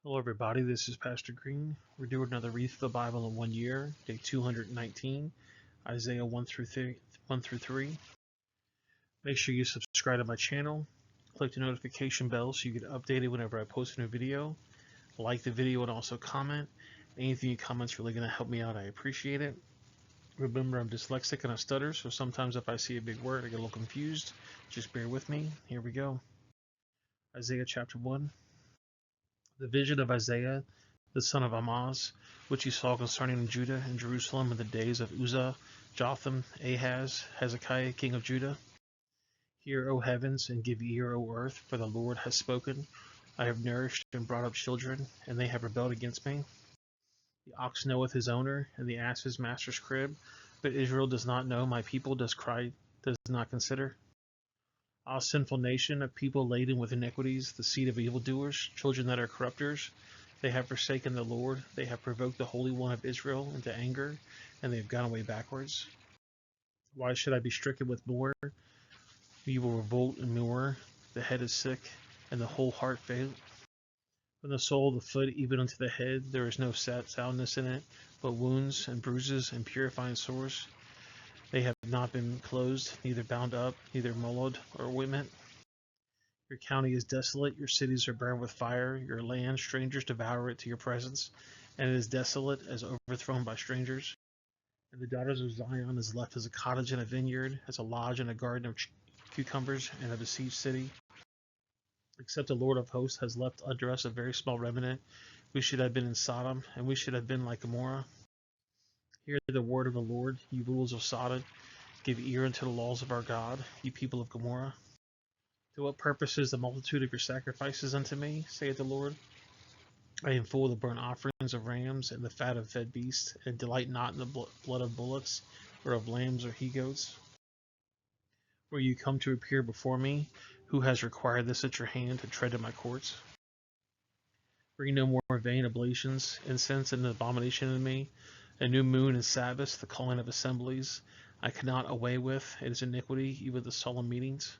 Hello, everybody. This is Pastor Green. We're doing another Read Through the Bible in 1 year, day 219, Isaiah 1 through 3. Make sure you subscribe to my channel. Click the notification bell so you get updated whenever I post a new video. Like the video and also comment. Anything you comment is really going to help me out. I appreciate it. Remember, I'm dyslexic and I stutter, so sometimes if I see a big word, I get a little confused. Just bear with me. Here we go. Isaiah chapter 1. The vision of Isaiah, the son of Amoz, which he saw concerning Judah and Jerusalem in the days of Uzziah, Jotham, Ahaz, Hezekiah, king of Judah. Hear, O heavens, and give ear, O earth, for the Lord has spoken. I have nourished and brought up children, and they have rebelled against me. The ox knoweth his owner, and the ass his master's crib, but Israel does not know, my people does not consider. Ah, sinful nation, a people laden with iniquities, the seed of evildoers, children that are corrupters. They have forsaken the Lord, they have provoked the Holy One of Israel into anger, and they have gone away backwards. Why should I be stricken with more? We will revolt and more. The head is sick, and the whole heart fail. From the sole of the foot even unto the head, there is no soundness in it, but wounds and bruises and purifying sores. They have not been closed, neither bound up, neither molded or ointment. Your county is desolate, your cities are burned with fire, your land, strangers devour it to your presence, and it is desolate as overthrown by strangers. And the daughters of Zion is left as a cottage in a vineyard, as a lodge in a garden of cucumbers and a besieged city. Except the Lord of hosts has left under us a very small remnant, we should have been in Sodom, and we should have been like Gomorrah. Hear the word of the Lord, you rulers of Sodom, give ear unto the laws of our God, you people of Gomorrah. To what purpose is the multitude of your sacrifices unto me, saith the Lord? I am full of the burnt offerings of rams and the fat of fed beasts, and delight not in the blood of bullocks, or of lambs or he-goats. Were you come to appear before me, who has required this at your hand to tread in my courts? Bring no more vain oblations, incense and abomination in me, a new moon and Sabbaths, the calling of assemblies. I cannot away with, it is iniquity, even the solemn meetings.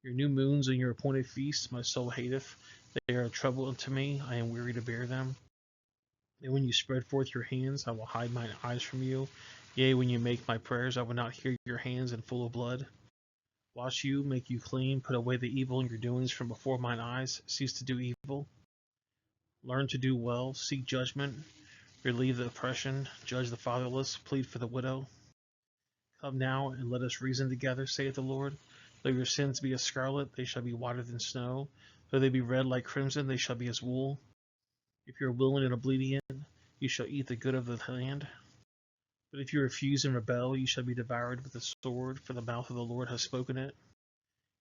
Your new moons and your appointed feasts my soul hateth. They are a trouble unto me, I am weary to bear them. And when you spread forth your hands, I will hide mine eyes from you. Yea, when you make my prayers, I will not hear your hands and full of blood. Wash you, make you clean, put away the evil in your doings from before mine eyes. Cease to do evil. Learn to do well, seek judgment, relieve the oppression, judge the fatherless, plead for the widow. Come now, and let us reason together, saith the Lord. Though your sins be as scarlet, they shall be whiter than snow. Though they be red like crimson, they shall be as wool. If you are willing and obedient, you shall eat the good of the land. But if you refuse and rebel, you shall be devoured with the sword, for the mouth of the Lord has spoken it.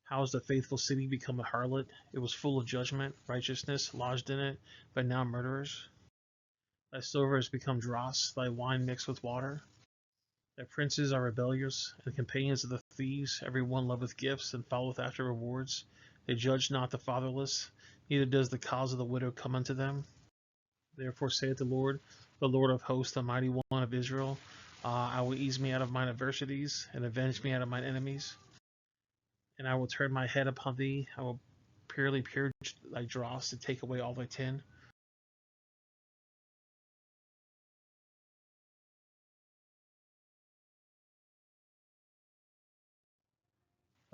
How has the faithful city become a harlot? It was full of judgment, righteousness lodged in it, but now murderers. Thy silver has become dross, thy wine mixed with water. Thy princes are rebellious, and companions of the thieves. Every one loveth gifts, and followeth after rewards. They judge not the fatherless, neither does the cause of the widow come unto them. Therefore saith the Lord of hosts, the mighty one of Israel, I will ease me out of mine adversities, and avenge me out of mine enemies. And I will turn my head upon thee, I will purely purge thy dross, to take away all thy tin.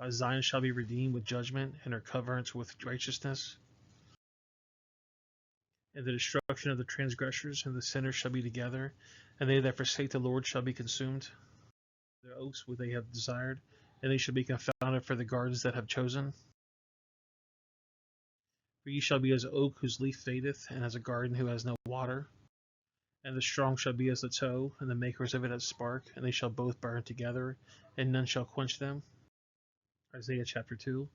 Zion shall be redeemed with judgment, and her coverance with righteousness. And the destruction of the transgressors and the sinners shall be together, and they that forsake the Lord shall be consumed. Their oaks what they have desired, and they shall be confounded for the gardens that have chosen. For ye shall be as an oak whose leaf fadeth, and as a garden who has no water. And the strong shall be as the tow, and the makers of it as spark, and they shall both burn together, and none shall quench them. Isaiah chapter 2.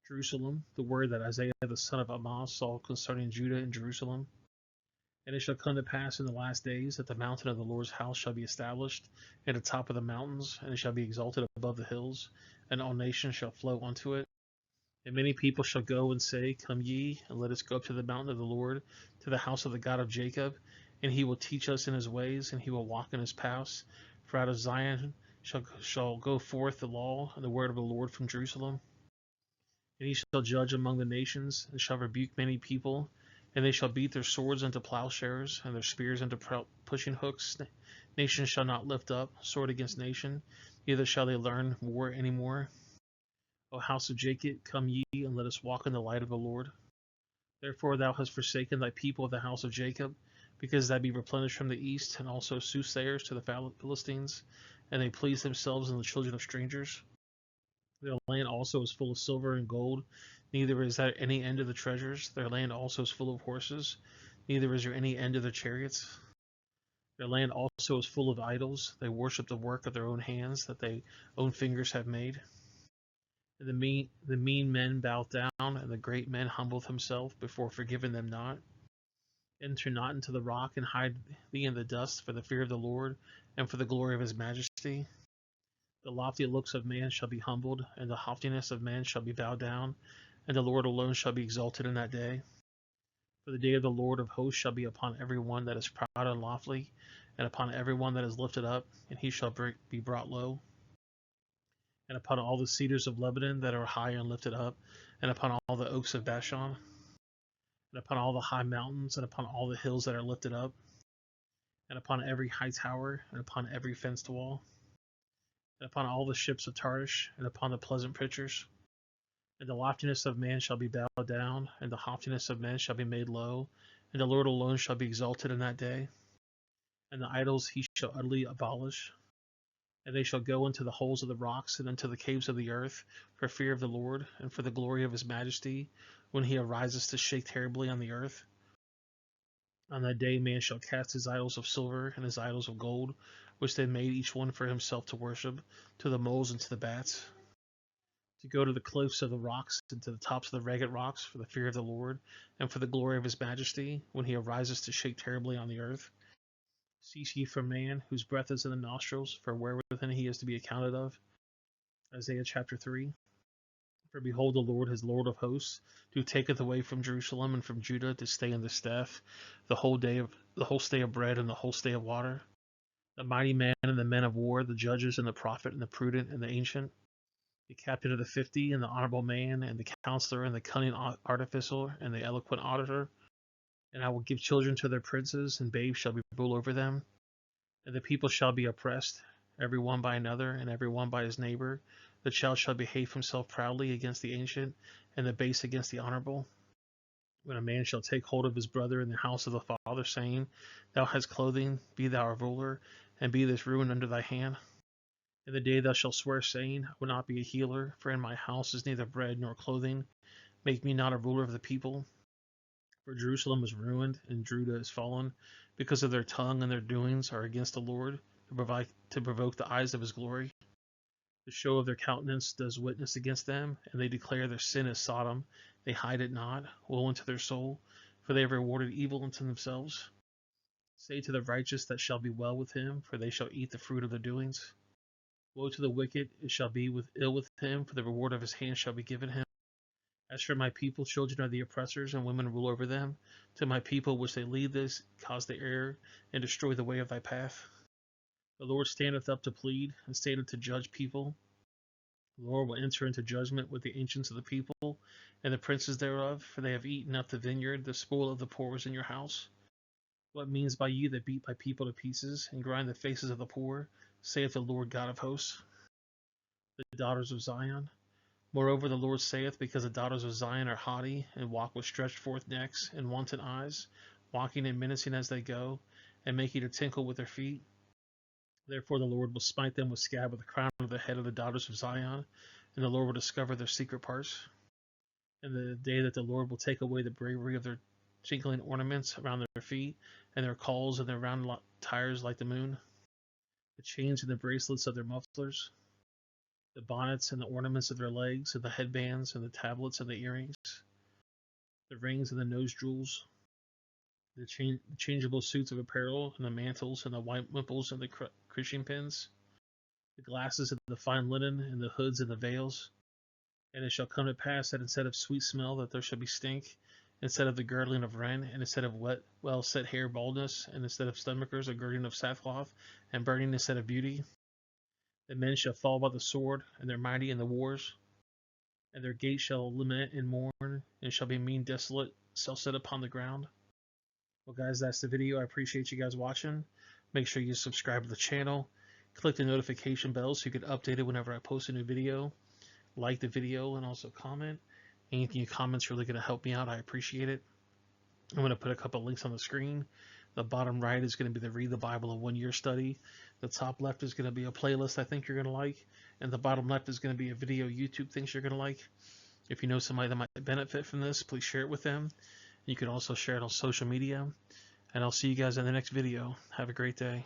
Jerusalem, the word that Isaiah the son of Amoz saw concerning Judah and Jerusalem. And it shall come to pass in the last days that the mountain of the Lord's house shall be established in the top of the mountains, and it shall be exalted above the hills, and all nations shall flow unto it. And many people shall go and say, Come ye, and let us go up to the mountain of the Lord, to the house of the God of Jacob, and he will teach us in his ways, and he will walk in his paths. For out of Zion shall go forth the law and the word of the Lord from Jerusalem. And he shall judge among the nations, and shall rebuke many people, And they shall beat their swords into plowshares, and their spears into pushing hooks. Nation shall not lift up sword against nation, neither shall they learn war any more. O house of Jacob, come ye, and let us walk in the light of the Lord. Therefore thou hast forsaken thy people of the house of Jacob, because they be replenished from the east, and also soothsayers to the Philistines, and they please themselves in the children of strangers. Their land also is full of silver and gold, neither is there any end of the treasures. Their land also is full of horses, neither is there any end of their chariots. Their land also is full of idols. They worship the work of their own hands, that their own fingers have made. And the mean men bow down, and the great men humble themselves before forgiving them not. Enter not into the rock, and hide thee in the dust for the fear of the Lord, and for the glory of his majesty. The lofty looks of man shall be humbled, and the haughtiness of man shall be bowed down, and the Lord alone shall be exalted in that day. For the day of the Lord of hosts shall be upon every one that is proud and lofty, and upon every one that is lifted up, and he shall be brought low. And upon all the cedars of Lebanon that are high and lifted up, and upon all the oaks of Bashan, and upon all the high mountains, and upon all the hills that are lifted up, and upon every high tower, and upon every fenced wall, and upon all the ships of Tarshish, and upon the pleasant pitchers. And the loftiness of man shall be bowed down, and the haughtiness of men shall be made low, and the Lord alone shall be exalted in that day. And the idols he shall utterly abolish, and they shall go into the holes of the rocks and into the caves of the earth, for fear of the Lord, and for the glory of his majesty, when he arises to shake terribly on the earth. On that day man shall cast his idols of silver and his idols of gold, which they made each one for himself to worship, to the moles and to the bats, to go to the cliffs of the rocks and to the tops of the ragged rocks, for the fear of the Lord, and for the glory of his majesty, when he arises to shake terribly on the earth. Cease ye from man, whose breath is in the nostrils, for wherewith he is to be accounted of. Isaiah chapter 3. For behold, the Lord is Lord of hosts, who taketh away from Jerusalem and from Judah to stay in the staff, the whole stay of bread and the whole stay of water. The mighty man and the men of war, the judges and the prophet and the prudent and the ancient, the captain of the 50 and the honorable man and the counselor and the cunning artificer and the eloquent auditor. And I will give children to their princes, and babes shall be ruled over them. And the people shall be oppressed, every one by another, and every one by his neighbor. The child shall behave himself proudly against the ancient, and the base against the honorable. When a man shall take hold of his brother in the house of the father, saying, Thou hast clothing, be thou a ruler, and be this ruin under thy hand. In the day thou shalt swear, saying, I will not be a healer, for in my house is neither bread nor clothing. Make me not a ruler of the people. For Jerusalem is ruined, and Judah is fallen, because of their tongue and their doings are against the Lord, to provoke the eyes of his glory. The show of their countenance does witness against them, and they declare their sin is Sodom. They hide it not. Woe unto their soul, for they have rewarded evil unto themselves. Say to the righteous that shall be well with him, for they shall eat the fruit of their doings. Woe to the wicked, it shall be ill with him, for the reward of his hand shall be given him. As for my people, children are the oppressors, and women rule over them. To my people which they lead this, cause the error, and destroy the way of thy path. The Lord standeth up to plead, and standeth to judge people. The Lord will enter into judgment with the ancients of the people, and the princes thereof, for they have eaten up the vineyard, the spoil of the poor is in your house. What means by you that beat my people to pieces, and grind the faces of the poor, saith the Lord God of hosts? The daughters of Zion. Moreover, the Lord saith, because the daughters of Zion are haughty, and walk with stretched forth necks and wanton eyes, walking and menacing as they go, and making to tinkle with their feet. Therefore the Lord will smite them with scab of the crown of the head of the daughters of Zion, and the Lord will discover their secret parts. And the day that the Lord will take away the bravery of their jingling ornaments around their feet, and their calls and their round tires like the moon, the chains and the bracelets of their mufflers, the bonnets and the ornaments of their legs, and the headbands and the tablets and the earrings, the rings and the nose jewels, the changeable suits of apparel, and the mantles and the white wimples and the crushing pins, the glasses and the fine linen, and the hoods and the veils. And it shall come to pass that instead of sweet smell, that there shall be stink, instead of the girdling of wren, and instead of well set hair baldness, and instead of stomachers a girding of sackcloth, and burning instead of beauty. The men shall fall by the sword, and their mighty in the wars, and their gates shall lament and mourn, and shall be mean desolate, Cell set upon the ground. Well, guys, that's the video. I appreciate you guys watching. Make sure you subscribe to the channel. Click the notification bell so you get updated whenever I post a new video. Like the video and also comment. Anything you comment's really going to help me out. I appreciate it. I'm going to put a couple links on the screen. The bottom right is going to be the Read the Bible in 1 Year study. The top left is going to be a playlist I think you're going to like. And the bottom left is going to be a video YouTube things you're going to like. If you know somebody that might benefit from this, please share it with them. You can also share it on social media. And I'll see you guys in the next video. Have a great day.